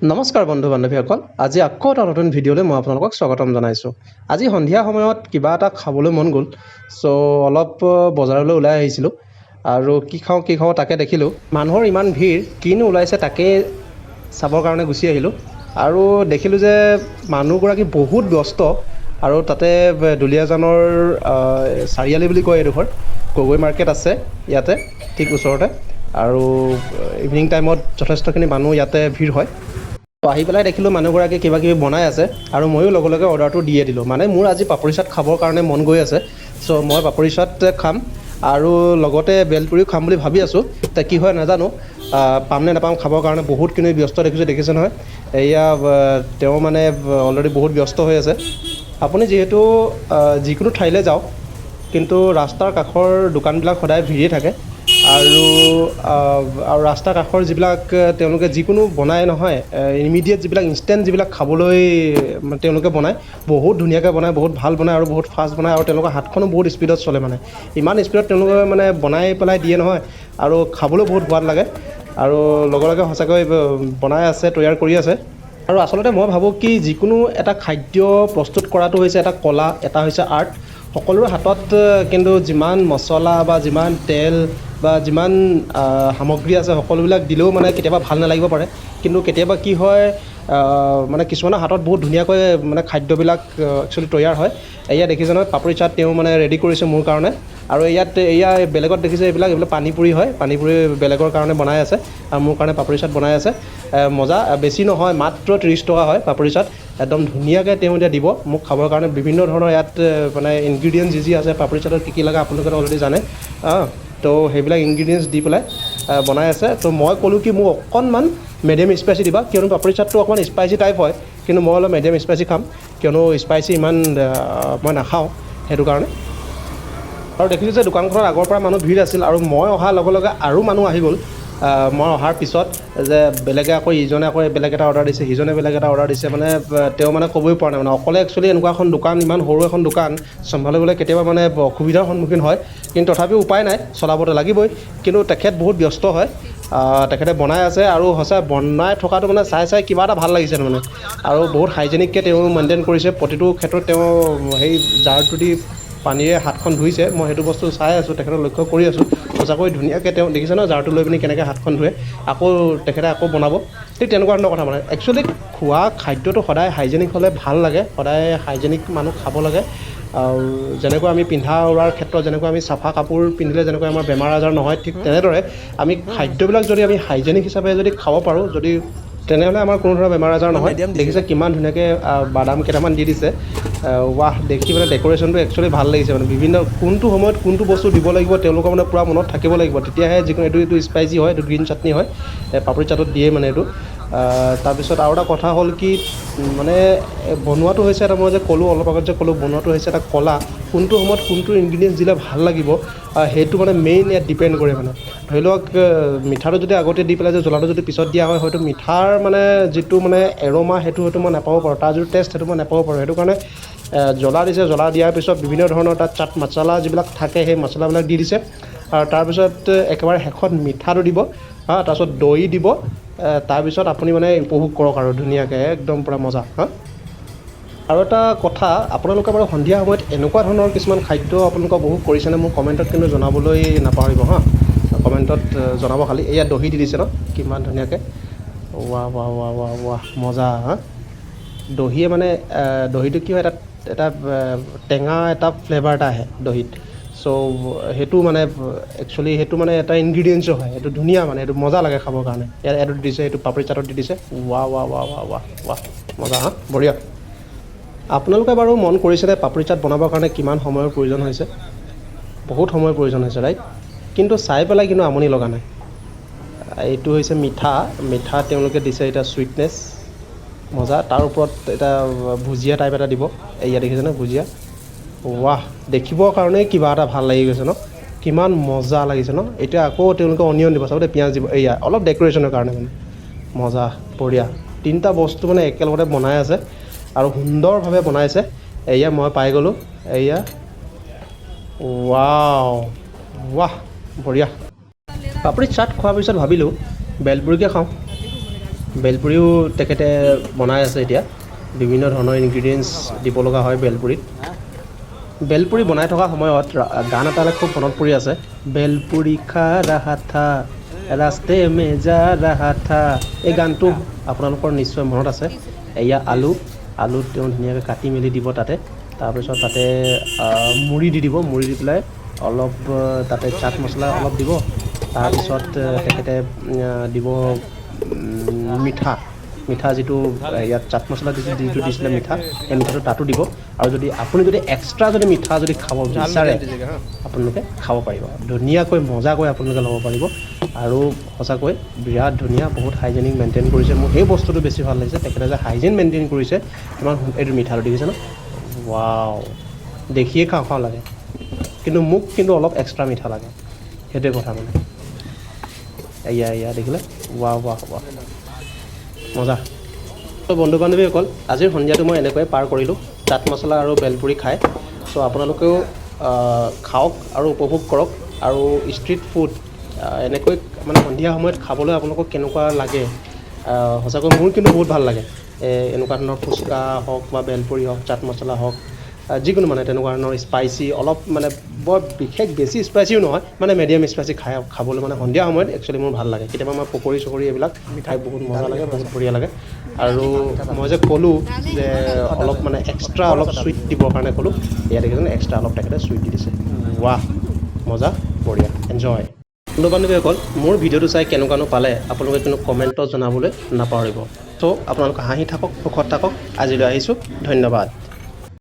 নমস্কাৰ বন্ধু বান্ধৱীসকল, আজি আকৌ এটা নতুন ভিডিঅ'লৈ মই আপোনালোকক স্বাগতম জনাইছোঁ। আজি সন্ধিয়া সময়ত কিবা এটা খাবলৈ মন গ'ল, চ' অলপ বজাৰলৈ ওলাই আহিছিলোঁ আৰু কি খাওঁ তাকে দেখিলোঁ। মানুহৰ ইমান ভিৰ, কিনো ওলাইছে তাকে চাবৰ কাৰণে গুচি আহিলোঁ আৰু দেখিলোঁ যে মানুহগৰাকী বহুত ব্যস্ত আৰু তাতে দুলীয়াজানৰ চাৰিআলি বুলি কয় এডোখৰ গগৈ মাৰ্কেট আছে ইয়াতে ঠিক ওচৰতে, আৰু ইভিনিং টাইমত যথেষ্টখিনি মানুহ ইয়াতে ভিৰ হয়। তো আহি পেলাই দেখিলোঁ মানুহগৰাকী কিবা কিবি বনাই আছে আৰু ময়ো লগে লগে অৰ্ডাৰটো দিয়ে দিলোঁ। মানে মোৰ আজি পাপৰি চাট খাবৰ কাৰণে মন গৈ আছে, চ' মই পাপৰি চাট খাম আৰু লগতে বেলপুৰিও খাম বুলি ভাবি আছোঁ। এতিয়া কি হয় নাজানো, পাম নে নাপাম খাবৰ কাৰণে। বহুতখিনি ব্যস্ত দেখিছে নহয়, এয়া তেওঁ মানে অলৰেডি বহুত ব্যস্ত হৈ আছে। আপুনি যিহেতু যিকোনো ঠাইলৈ যাওক, কিন্তু ৰাস্তাৰ কাষৰ দোকানবিলাক সদায় ভিৰেই থাকে আৰু ৰাস্তাৰ কাষৰ যিবিলাক তেওঁলোকে যিকোনো বনায় নহয়, ইমিডিয়েট যিবিলাক ইনষ্টেণ্ট যিবিলাক খাবলৈ তেওঁলোকে বনায়, বহুত ধুনীয়াকৈ বনায়, বহুত ভাল বনায় আৰু বহুত ফাষ্ট বনায় আৰু তেওঁলোকৰ হাতখনো বহুত স্পীডত চলে। মানে ইমান স্পীডত তেওঁলোকে মানে বনাই পেলাই দিয়ে নহয়, আৰু খাবলৈও বহুত সোৱাদ লাগে আৰু লগে লগে সঁচাকৈ বনাই আছে, তৈয়াৰ কৰি আছে। আৰু আচলতে মই ভাবোঁ কি, যিকোনো এটা খাদ্য প্ৰস্তুত কৰাটো হৈছে এটা কলা, এটা হৈছে আৰ্ট। সকলোৰে হাতত কিন্তু যিমান মছলা বা যিমান তেল বা যিমান সামগ্ৰী আছে সকলোবিলাক দিলেও মানে কেতিয়াবা ভাল নালাগিব পাৰে, কিন্তু কেতিয়াবা কি হয়, মানে কিছুমানৰ হাতত বহুত ধুনীয়াকৈ মানে খাদ্যবিলাক একচুৱেলি তৈয়াৰ হয়। এয়া দেখিছে নহয়, পাপৰি চাট তেওঁ মানে ৰেডি কৰিছে মোৰ কাৰণে। আৰু এয়া বেলেগত দেখিছে এইবিলাক পানীপুৰি হয়, পানীপুৰি বেলেগৰ কাৰণে বনাই আছে আৰু মোৰ কাৰণে পাপৰি চাট বনাই আছে। মজা, বেছি নহয়, মাত্ৰ 30 টকা হয় পাপৰি চাট। একদম ধুনীয়াকৈ তেওঁ এতিয়া দিব মোক খাবৰ কাৰণে। বিভিন্ন ধৰণৰ ইয়াত মানে ইনগ্ৰিডিয়েণ্টছ যি আছে পাপৰি চাটত কি লাগে আপোনালোকে অলৰেডি জানে, তো সেইবিলাক ইনগ্ৰিডিয়েণ্টছ দি পেলাই বনাই আছে। তো মই ক'লোঁ কি মোক অকণমান মিডিয়াম স্পাইচি দিবা, কিয়নো পাপৰি চাটটো অকণমান স্পাইচি টাইপ হয়, কিন্তু মই অলপ মিডিয়াম স্পাইচি খাম, কিয়নো স্পাইচি ইমান মই নাখাওঁ সেইটো কাৰণে। আৰু দেখিছোঁ যে দোকানখনত আগৰ পৰা মানুহ ভিৰ আছিল আৰু মই অহাৰ লগে লগে আৰু মানুহ আহি গ'ল। মই অহাৰ পিছত যে বেলেগে আকৌ ইজনে আকৌ বেলেগ এটা অৰ্ডাৰ দিছে, সিজনে বেলেগ এটা অৰ্ডাৰ দিছে। মানে তেওঁ মানে ক'বই পৰা নাই, মানে অকলে একচুৱেলি এনেকুৱা এখন দোকান, ইমান সৰু এখন দোকান চম্ভালিবলৈ কেতিয়াবা মানে অসুবিধাৰ সন্মুখীন হয়, কিন্তু তথাপিও উপায় নাই, চলাবতো লাগিবই। কিন্তু তেখেত বহুত ব্যস্ত হয়, তেখেতে বনাই আছে আৰু সঁচাই বনাই থকাটো মানে চাই কিবা এটা ভাল লাগিছে মানে। আৰু বহুত হাইজেনিককৈ তেওঁ মেইনটেইন কৰিছে প্ৰতিটো ক্ষেত্ৰত। তেওঁ সেই জাৰটো দি পানীৰে হাতখন ধুইছে, মই সেইটো বস্তু চাই আছোঁ, তেখেতক লক্ষ্য কৰি আছোঁ। সঁচাকৈ ধুনীয়াকৈ তেওঁ দেখিছে ন, জাৰটো লৈ পিনি কেনেকৈ হাতখন ধুৱে, আকৌ তেখেতে আকৌ বনাব, ঠিক তেনেকুৱা ধৰণৰ কথা। মানে একচুৱেলি খোৱা খাদ্যটো সদায় হাইজেনিক হ'লে ভাল লাগে, সদায় হাইজেনিক মানুহ খাব লাগে। আৰু যেনেকৈ আমি পিন্ধা উৰাৰ ক্ষেত্ৰত যেনেকৈ আমি চাফা কাপোৰ পিন্ধিলে যেনেকৈ আমাৰ বেমাৰ আজাৰ নহয়, ঠিক তেনেদৰে আমি খাদ্যবিলাক যদি আমি হাইজেনিক হিচাপে যদি খাব পাৰোঁ, যদি তেনেহ'লে আমাৰ কোনো ধৰণৰ বেমাৰ আজাৰ নহয়। দেখিছে কিমান ধুনীয়াকৈ বাদাম কেইটামান দি দিছে, ৱাহ, দেখি মানে ডেক'ৰেশ্যনটো একচুৱেলি ভাল লাগিছে। মানে বিভিন্ন কোনটো সময়ত কোনটো বস্তু দিব লাগিব তেওঁলোকৰ মানে পূৰা মনত থাকিব লাগিব, তেতিয়াহে যিকোনো এইটো স্পাইচি হয়, এইটো গ্ৰীণ চাটনি হয়, পাপৰি চাটত দিয়ে মানে এইটো। তাৰপিছত আৰু এটা কথা হ'ল কি, মানে বনোৱাটো হৈছে এটা, মই যে ক'লোঁ অলপ আগত যে ক'লোঁ, বনোৱাটো হৈছে এটা কলা। কোনটো সময়ত কোনটো ইনগ্ৰিডিয়েণ্টছ দিলে ভাল লাগিব সেইটো মানে মেইন ইয়াত ডিপেণ্ড কৰে। মানে ধৰি লওক মিঠাটো যদি আগতে দি পেলাই যে জ্বলাটো যদি পিছত দিয়া হয়, হয়তো মিঠাৰ মানে যিটো মানে এৰ'মা সেইটো মই নাপাব পাৰোঁ, তাৰ যিটো টেষ্ট সেইটো মই নাপাব পাৰোঁ। সেইটো কাৰণে জ্বলা দিছে, জ্বলা দিয়াৰ পিছত বিভিন্ন ধৰণৰ তাত চাট মছলা যিবিলাক থাকে সেই মছলাবিলাক দি দিছে, আৰু তাৰপিছত একেবাৰে শেষত মিঠাটো দিব, তাৰপিছত দৈ দিব, তাৰপিছত আপুনি মানে উপভোগ কৰক আৰু ধুনীয়াকৈ একদম পূৰা মজা। আৰু এটা কথা, আপোনালোকে বাৰু সন্ধিয়া সময়ত এনেকুৱা ধৰণৰ কিছুমান খাদ্য আপোনালোকে উপভোগ কৰিছেনে, মোক কমেণ্টত কিন্তু জনাবলৈ নাপাহৰিব কমেণ্টত জনাব খালি। এয়া দহি দি দিছে ন, কিমান ধুনীয়াকৈ, ৱাহ ৱাহ ৱাহ ৱাহ ৱাহ, মজা। দহিয়ে মানে দহিটো কি হয়, এটা টেঙা এটা ফ্লেভাৰ এটা আহে দহিত। চ' সেইটো মানে একচুৱেলি সেইটো মানে এটা ইনগ্ৰিডিয়েণ্টছো হয়, এইটো ধুনীয়া, মানে এইটো মজা লাগে খাবৰ কাৰণে। এইটো দিছে, এইটো পাপৰি চাটত দি দিছে, ৱাহ ৱাহ ৱাহ ৱাহ ৱাহ ৱাহ, মজা, বঢ়িয়া। আপোনালোকে বাৰু মন কৰিছেনে পাপৰি চাট বনাবৰ কাৰণে কিমান সময়ৰ প্ৰয়োজন হৈছে? বহুত সময়ৰ প্ৰয়োজন হৈছে, ৰাইট? কিন্তু চাই পেলাই কিন্তু আমনি লগা নাই। এইটো হৈছে মিঠা তেওঁলোকে দিছে, এটা চুইটনেছ, মজা। তাৰ ওপৰত এটা ভুজিয়া টাইপ এটা দিব, এয়া দেখিছে ন ভুজিয়া, ৱাহ, দেখিবৰ কাৰণেই কিবা এটা ভাল লাগি গৈছে ন, কিমান মজা লাগিছে ন। এতিয়া আকৌ তেওঁলোকে অনিয়ন দিব, চাব পিঁয়াজ দিব, এয়া অলপ ডেক'ৰেশ্যনৰ কাৰণে মানে, মজা, বঢ়িয়া। তিনিটা বস্তু মানে একেলগতে বনাই আছে আৰু সুন্দৰভাৱে বনাইছে। এয়া মই পাই গ'লোঁ, এয়া, ৱাও, ৱাহ, বঢ়িয়া। পাপৰি চাট খোৱাৰ পিছত ভাবিলোঁ বেলপুৰিকে খাওঁ। বেলপুৰিও তেখেতে বনাই আছে এতিয়া বিভিন্ন ধৰণৰ ইনগ্ৰিডিয়েণ্টছ দিব লগা হয় বেলপুৰিত বেলপুৰি বনাই থকা সময়ত গান এটালৈ খুব মনত পৰি আছে বেলপুৰি খা ৰাহা থা ৰাস্তে মে যা ৰাহা থা এই গানটো আপোনালোকৰ নিশ্চয় মনত আছে এয়া আলু তেওঁ ধুনীয়াকৈ কাটি মেলি দিব তাতে তাৰপিছত তাতে মুড়ি দি দিব মুড়ি দি পেলাই অলপ তাতে চাট মছলা অলপ দিব তাৰপিছত তেখেতে দিব মিঠা যিটো ইয়াত চাট মছলা যিটো দিছিলে মিঠা সেই মিঠাটো তাতো দিব আৰু আপুনি যদি এক্সট্ৰা যদি মিঠা যদি খাব বিচাৰে আপোনালোকে খাব পাৰিব ধুনীয়াকৈ মজাকৈ আপোনালোকে ল'ব পাৰিব আৰু সঁচাকৈ বিৰাট ধুনীয়া বহুত হাইজেনিক মেইনটেইন কৰিছে মোৰ সেই বস্তুটো বেছি ভাল লাগিছে তেখেতে যে হাইজেন মেইনটেইন কৰিছে ইমান এইটো মিঠাটো দেখিছে ন ৱাও দেখিয়ে খাওঁ লাগে কিন্তু মোক কিন্তু অলপ এক্সট্ৰা মিঠা লাগে সেইটোৱে কথা মানে এয়া দেখিলে ৱাহ মজা তো বন্ধু বান্ধৱীসকল আজিৰ সন্ধিয়াটো মই এনেকৈয়ে পাৰ কৰিলোঁ চাট মছলা আৰু বেলপুৰি খাই চ' আপোনালোকেও খাওক আৰু উপভোগ কৰক আৰু ষ্ট্ৰীট ফুড এনেকৈ মানে সন্ধিয়া সময়ত খাবলৈ আপোনালোকক কেনেকুৱা লাগে সঁচাকৈ মোৰ কিন্তু বহুত ভাল লাগে এনেকুৱা ধৰণৰ ফুচকা হওক বা বেলপুৰি হওক চাট মছলা হওক যিকোনো মানে তেনেকুৱা ধৰণৰ স্পাইচি অলপ মানে বৰ বিশেষ বেছি স্পাইচিও নহয় মানে মিডিয়াম স্পাইচি খাবলৈ মানে সন্ধিয়া সময়ত একচুৱেলি মোৰ ভাল লাগে কেতিয়াবা মই পকৰি চকৰি এইবিলাক খাই বহুত মজা লাগে বহুত বঢ়িয়া লাগে আৰু মই যে ক'লোঁ যে অলপ মানে এক্সট্ৰা অলপ চুইট দিবৰ কাৰণে ক'লোঁ ইয়াত দেখিছেনে এক্সট্ৰা অলপ তেখেতে চুইট দি দিছে ৱাহ মজা বঢ়িয়া এনজয় বন্ধু বান্ধৱীসকল মোৰ ভিডিঅ'টো চাই কেনেকুৱানো পালে আপোনালোকে কিন্তু কমেণ্টত জনাবলৈ নাপাহৰিব চ' আপোনালোকে হাঁহি থাকক সুখত থাকক আজিলৈ আহিছোঁ ধন্যবাদ